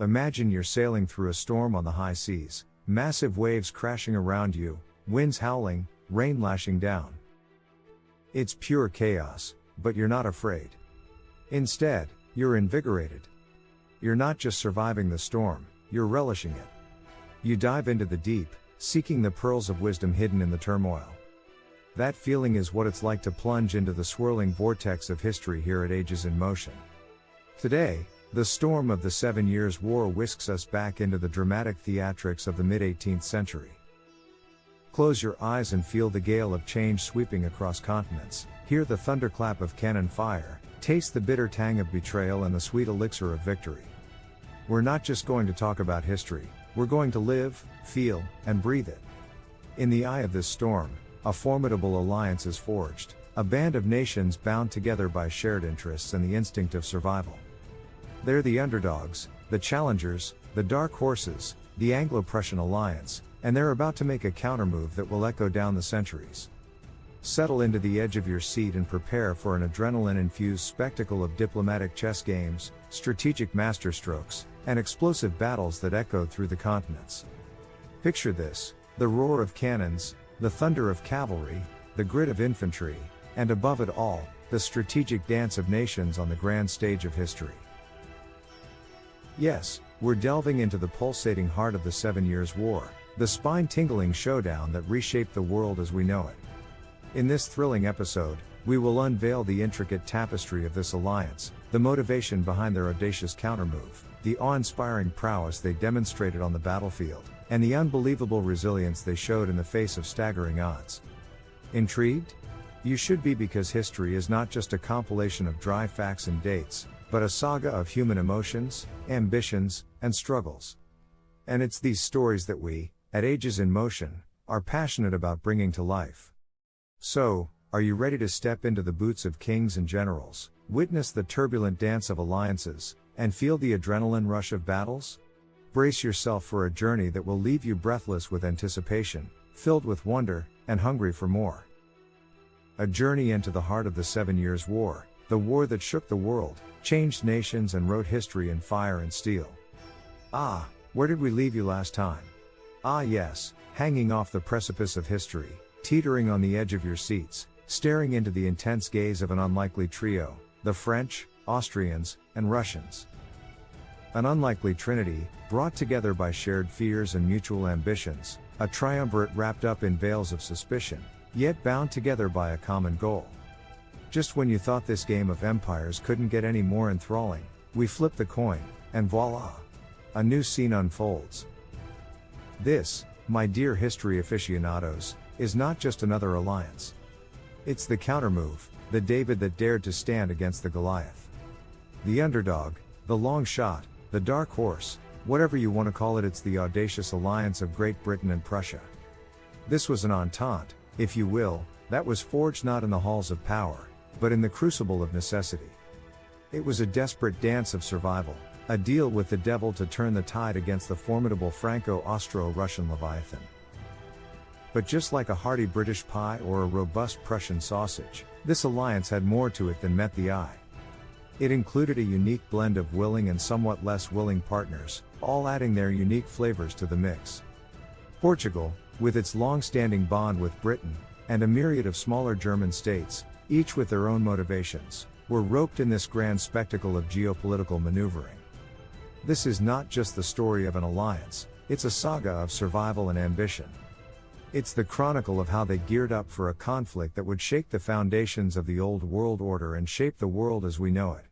Imagine you're sailing through a storm on the high seas, massive waves crashing around you, winds howling, rain lashing down. It's pure chaos, but you're not afraid. Instead, you're invigorated. You're not just surviving the storm, you're relishing it. You dive into the deep, seeking the pearls of wisdom hidden in the turmoil. That feeling is what it's like to plunge into the swirling vortex of history here at Ages in Motion. Today, the storm of the 7 Years' War whisks us back into the dramatic theatrics of the mid-18th century. Close your eyes and feel the gale of change sweeping across continents, hear the thunderclap of cannon fire, taste the bitter tang of betrayal and the sweet elixir of victory. We're not just going to talk about history, we're going to live, feel, and breathe it. In the eye of this storm, a formidable alliance is forged, a band of nations bound together by shared interests and the instinct of survival. They're the underdogs, the challengers, the dark horses, the Anglo-Prussian alliance, and they're about to make a countermove that will echo down the centuries. Settle into the edge of your seat and prepare for an adrenaline-infused spectacle of diplomatic chess games, strategic masterstrokes, and explosive battles that echo through the continents. Picture this: the roar of cannons, the thunder of cavalry, the grit of infantry, and above it all, the strategic dance of nations on the grand stage of history. Yes, we're delving into the pulsating heart of the 7 Years' War, the spine-tingling showdown that reshaped the world as we know it. In this thrilling episode, we will unveil the intricate tapestry of this alliance, the motivation behind their audacious countermove, the awe-inspiring prowess they demonstrated on the battlefield, and the unbelievable resilience they showed in the face of staggering odds. Intrigued? You should be, because history is not just a compilation of dry facts and dates, but a saga of human emotions, ambitions, and struggles. And it's these stories that we, at Ages in Motion, are passionate about bringing to life. So, are you ready to step into the boots of kings and generals, witness the turbulent dance of alliances, and feel the adrenaline rush of battles? Brace yourself for a journey that will leave you breathless with anticipation, filled with wonder, and hungry for more. A journey into the heart of the 7 Years' War, the war that shook the world, changed nations and wrote history in fire and steel. Ah, where did we leave you last time? Ah yes, hanging off the precipice of history, teetering on the edge of your seats, staring into the intense gaze of an unlikely trio, the French, Austrians, and Russians. An unlikely trinity, brought together by shared fears and mutual ambitions, a triumvirate wrapped up in veils of suspicion, yet bound together by a common goal. Just when you thought this game of empires couldn't get any more enthralling, we flip the coin, and voila! A new scene unfolds. This, my dear history aficionados, is not just another alliance. It's the countermove, the David that dared to stand against the Goliath. The underdog, the long shot, the dark horse, whatever you want to call it, it's the audacious alliance of Great Britain and Prussia. This was an entente, if you will, that was forged not in the halls of power, but in the crucible of necessity. It was a desperate dance of survival, a deal with the devil to turn the tide against the formidable Franco-Austro-Russian leviathan. But just like a hearty British pie or a robust Prussian sausage, this alliance had more to it than met the eye. It included a unique blend of willing and somewhat less willing partners, all adding their unique flavors to the mix. Portugal, with its long-standing bond with Britain, and a myriad of smaller German states, each with their own motivations, were roped in this grand spectacle of geopolitical maneuvering. This is not just the story of an alliance, it's a saga of survival and ambition. It's the chronicle of how they geared up for a conflict that would shake the foundations of the old world order and shape the world as we know it.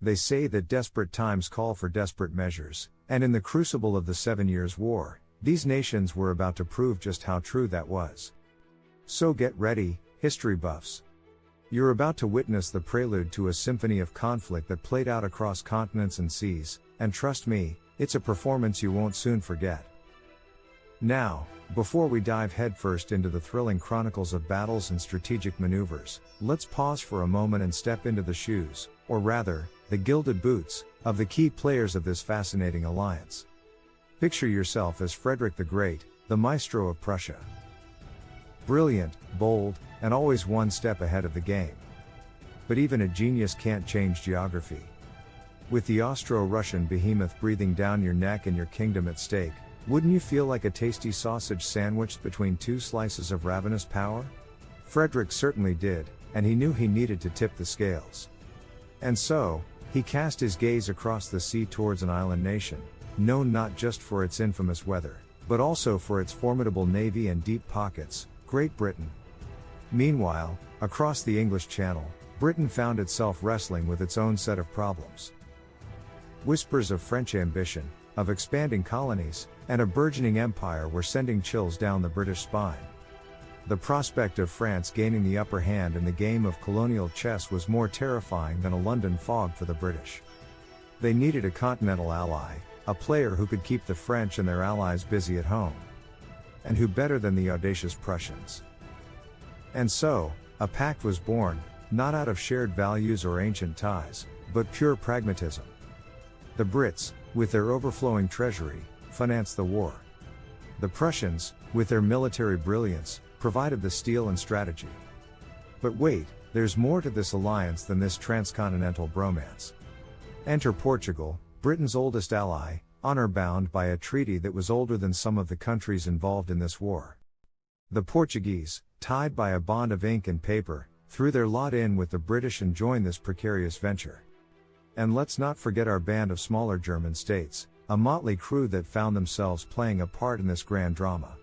They say that desperate times call for desperate measures, and in the crucible of the 7 Years' War, these nations were about to prove just how true that was. So get ready, history buffs. You're about to witness the prelude to a symphony of conflict that played out across continents and seas, and trust me, it's a performance you won't soon forget. Now, before we dive headfirst into the thrilling chronicles of battles and strategic maneuvers, let's pause for a moment and step into the shoes, or rather, the gilded boots, of the key players of this fascinating alliance. Picture yourself as Frederick the Great, the maestro of Prussia. Brilliant, bold, and always one step ahead of the game. But even a genius can't change geography. With the Austro-Russian behemoth breathing down your neck and your kingdom at stake, wouldn't you feel like a tasty sausage sandwiched between two slices of ravenous power? Frederick certainly did, and he knew he needed to tip the scales. And so, he cast his gaze across the sea towards an island nation, known not just for its infamous weather, but also for its formidable navy and deep pockets, Great Britain. Meanwhile, across the English Channel, Britain found itself wrestling with its own set of problems. Whispers of French ambition, of expanding colonies, and a burgeoning empire were sending chills down the British spine. The prospect of France gaining the upper hand in the game of colonial chess was more terrifying than a London fog for the British. They needed a continental ally, a player who could keep the French and their allies busy at home. And who better than the audacious Prussians? And so, a pact was born, not out of shared values or ancient ties, but pure pragmatism. The Brits, with their overflowing treasury, financed the war. The Prussians, with their military brilliance, provided the steel and strategy. But wait, there's more to this alliance than this transcontinental bromance. Enter Portugal, Britain's oldest ally, honor-bound by a treaty that was older than some of the countries involved in this war. The Portuguese, tied by a bond of ink and paper, threw their lot in with the British and joined this precarious venture. And let's not forget our band of smaller German states, a motley crew that found themselves playing a part in this grand drama.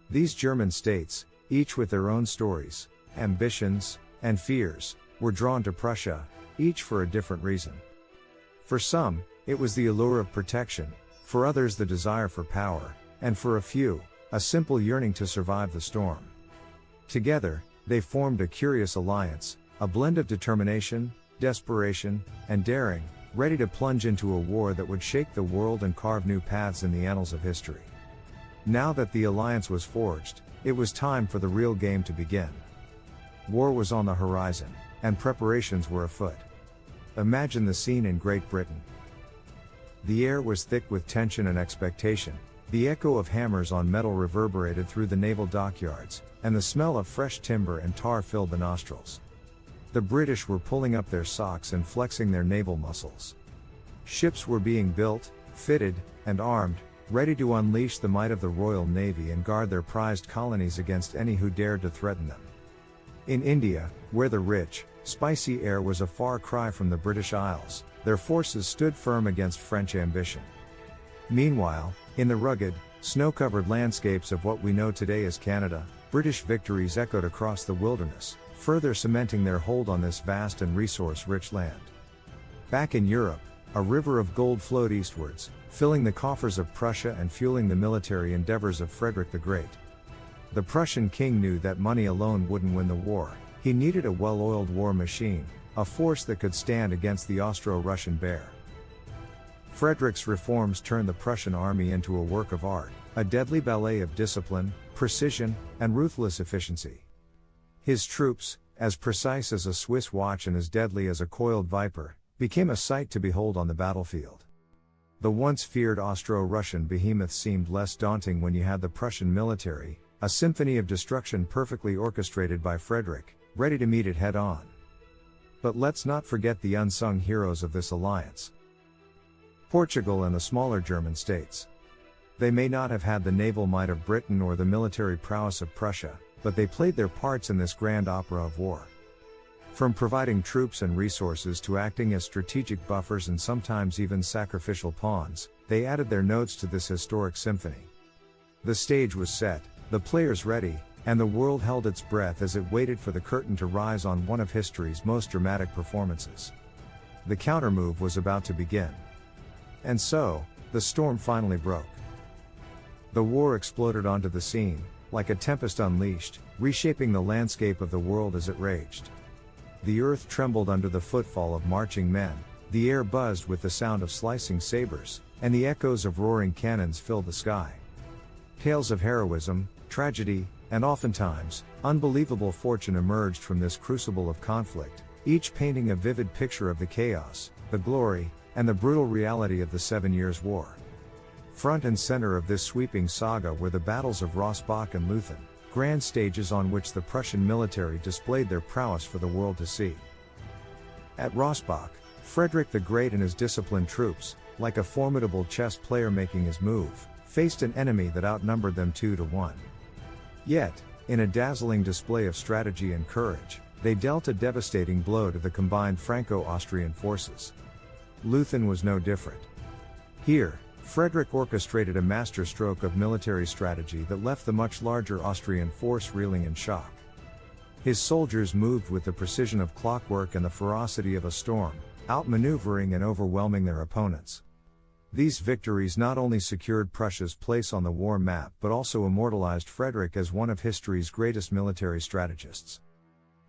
These German states, each with their own stories, ambitions, and fears, were drawn to Prussia, each for a different reason. For some, it was the allure of protection, for others the desire for power, and for a few, a simple yearning to survive the storm. Together, they formed a curious alliance, a blend of determination, desperation, and daring, ready to plunge into a war that would shake the world and carve new paths in the annals of history. Now that the alliance was forged, it was time for the real game to begin. War was on the horizon, and preparations were afoot. Imagine the scene in Great Britain. The air was thick with tension and expectation, the echo of hammers on metal reverberated through the naval dockyards, and the smell of fresh timber and tar filled the nostrils. The British were pulling up their socks and flexing their naval muscles. Ships were being built, fitted, and armed, ready to unleash the might of the Royal Navy and guard their prized colonies against any who dared to threaten them. In India, where the rich, spicy air was a far cry from the British Isles, their forces stood firm against French ambition. Meanwhile, in the rugged, snow-covered landscapes of what we know today as Canada, British victories echoed across the wilderness, further cementing their hold on this vast and resource-rich land. Back in Europe, a river of gold flowed eastwards, filling the coffers of Prussia and fueling the military endeavors of Frederick the Great. The Prussian king knew that money alone wouldn't win the war. He needed a well-oiled war machine, a force that could stand against the Austro-Russian bear. Frederick's reforms turned the Prussian army into a work of art, a deadly ballet of discipline, precision, and ruthless efficiency. His troops, as precise as a Swiss watch and as deadly as a coiled viper, became a sight to behold on the battlefield. The once feared Austro-Russian behemoth seemed less daunting when you had the Prussian military, a symphony of destruction perfectly orchestrated by Frederick, ready to meet it head-on. But let's not forget the unsung heroes of this alliance. Portugal and the smaller German states. They may not have had the naval might of Britain or the military prowess of Prussia, but they played their parts in this grand opera of war. From providing troops and resources to acting as strategic buffers and sometimes even sacrificial pawns, they added their notes to this historic symphony. The stage was set, the players ready, and the world held its breath as it waited for the curtain to rise on one of history's most dramatic performances. The countermove was about to begin. And so, the storm finally broke. The war exploded onto the scene, like a tempest unleashed, reshaping the landscape of the world as it raged. The earth trembled under the footfall of marching men, the air buzzed with the sound of slicing sabers, and the echoes of roaring cannons filled the sky. Tales of heroism, tragedy, and oftentimes, unbelievable fortune emerged from this crucible of conflict, each painting a vivid picture of the chaos, the glory, and the brutal reality of the 7 Years' War. Front and center of this sweeping saga were the battles of Rossbach and Leuthen, grand stages on which the Prussian military displayed their prowess for the world to see. At Rossbach, Frederick the Great and his disciplined troops, like a formidable chess player making his move, faced an enemy that outnumbered them 2-1. Yet, in a dazzling display of strategy and courage, they dealt a devastating blow to the combined Franco-Austrian forces. Leuthen was no different. Here, Frederick orchestrated a masterstroke of military strategy that left the much larger Austrian force reeling in shock. His soldiers moved with the precision of clockwork and the ferocity of a storm, outmaneuvering and overwhelming their opponents. These victories not only secured Prussia's place on the war map but also immortalized Frederick as one of history's greatest military strategists.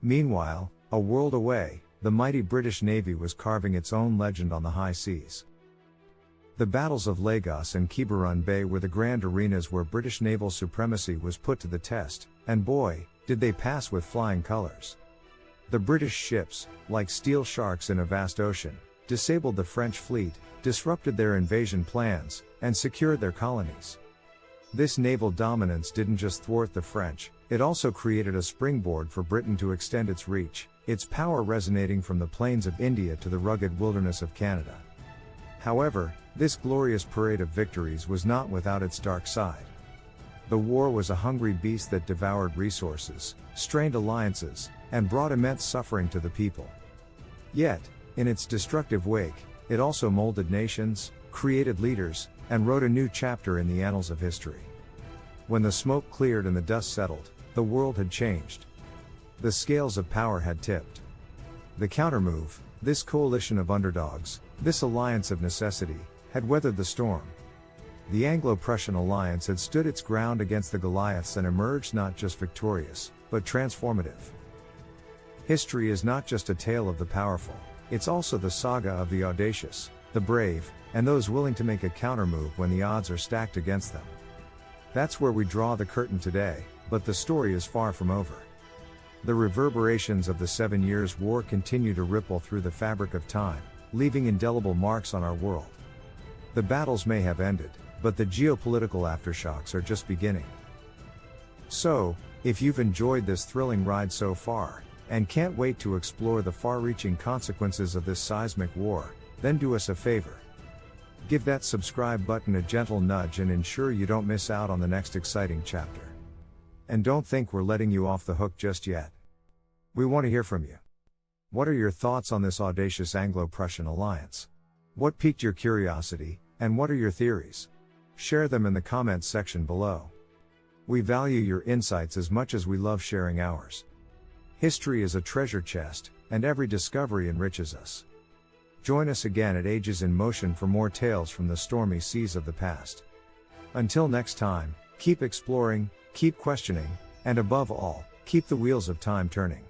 Meanwhile, a world away, the mighty British Navy was carving its own legend on the high seas. The battles of Lagos and Quiberon Bay were the grand arenas where British naval supremacy was put to the test, and boy, did they pass with flying colors. The British ships, like steel sharks in a vast ocean, disabled the French fleet, disrupted their invasion plans, and secured their colonies. This naval dominance didn't just thwart the French, it also created a springboard for Britain to extend its reach, its power resonating from the plains of India to the rugged wilderness of Canada. However, this glorious parade of victories was not without its dark side. The war was a hungry beast that devoured resources, strained alliances, and brought immense suffering to the people. Yet, in its destructive wake, it also molded nations, created leaders, and wrote a new chapter in the annals of history. When the smoke cleared and the dust settled, the world had changed. The scales of power had tipped. The countermove, this coalition of underdogs, this alliance of necessity, had weathered the storm. The Anglo-Prussian alliance had stood its ground against the Goliaths and emerged not just victorious, but transformative. History is not just a tale of the powerful, it's also the saga of the audacious, the brave, and those willing to make a countermove when the odds are stacked against them. That's where we draw the curtain today, but the story is far from over. The reverberations of the 7 Years' War continue to ripple through the fabric of time, leaving indelible marks on our world. The battles may have ended, but the geopolitical aftershocks are just beginning. So, if you've enjoyed this thrilling ride so far, and can't wait to explore the far-reaching consequences of this seismic war, then do us a favor. Give that subscribe button a gentle nudge and ensure you don't miss out on the next exciting chapter. And don't think we're letting you off the hook just yet. We want to hear from you. What are your thoughts on this audacious Anglo-Prussian alliance? What piqued your curiosity, and what are your theories? Share them in the comments section below. We value your insights as much as we love sharing ours. History is a treasure chest, and every discovery enriches us. Join us again at Ages in Motion for more tales from the stormy seas of the past. Until next time, keep exploring, keep questioning, and above all, keep the wheels of time turning.